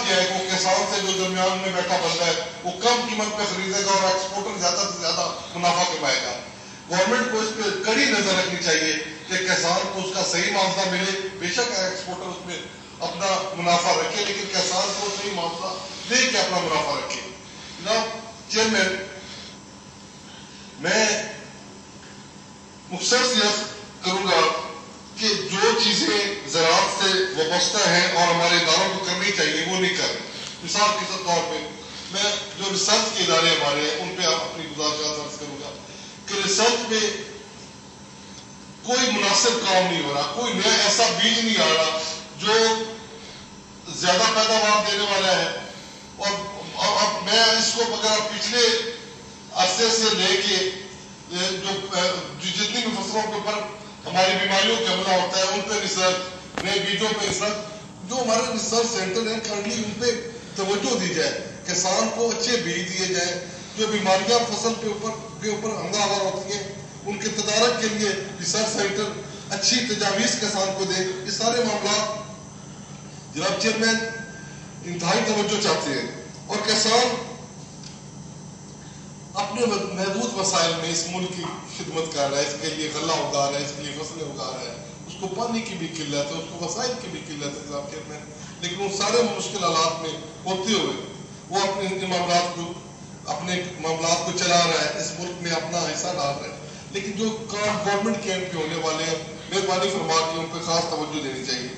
کیا ہے کہ وہ کسان سے جو درمیان میں بیٹھا بندہ ہے وہ کم قیمت پہ خریدے گا اور ایکسپورٹر زیادہ سے زیادہ منافع کمائے گا. گورنمنٹ کو اس پہ کڑی نظر رکھنی چاہیے کہ کسان کو اس کا صحیح معاوضہ ملے. بے شک ایکسپورٹر اس میں اپنا منافع رکھے لیکن کسان کو صحیح معاوضہ دے کے اپنا منافع رکھے. جناب چیئرمین، میں مختصر سی کروں گا کہ جو چیزیں زراعت سے وابستہ ہیں اور ہمارے اداروں کو کرنی چاہیے وہ نہیں کر رہے. مثال کے طور پہ میں جو ریسرچ کے ادارے ہمارے ہیں ان پہ اپنی گزارشات عرض کروں گا کہ ریسرچ میں کوئی مناسب کام نہیں ہو رہا، کوئی نیا ایسا بیج نہیں آ رہا جو زیادہ پیداوار دینے والا ہے. اور اب میں اس کو اگر پچھلے عرصے سے لے کے جتنی بھی فصلوں کے اوپر ہماری بیماریوں کا حملہ ہوتا ہے ان پہ ریسرچ، نئے بیجوں پہ ریسرچ، جو ہمارے ریسرچ سینٹر ہیں کرنٹلی ان پہ توجہ دی جائے، کسان کو اچھے بیج دیے جائیں. جو بیماریاں فصل کے اوپر حملہ آور ہوتی ہیں ان کے تدارک کے لیے ریسرچ سینٹر اچھی تجاویز کسان کو دے. یہ سارے معاملات جناب چیئرمین انتہائی توجہ چاہتے ہیں اور کسان اپنے محدود وسائل میں اس ملک کی خدمت کر رہا ہے. اس کے لیے غلہ اگا رہا ہے، اس کے لیے فصلیں اگا رہا ہے، اس کو پانی کی بھی قلت ہے، اس کو وسائل کی بھی قلت ہے جناب چیئرمین. لیکن ان سارے مشکل حالات میں ہوتے ہوئے وہ اپنے معاملات کو چلا رہا ہے، اس ملک میں اپنا حصہ ڈال رہا ہے. لیکن جو کام گورنمنٹ کے اینڈ پہ ہونے والے ہیں مہربانی فرما کے ان پہ خاص توجہ دینی چاہیے.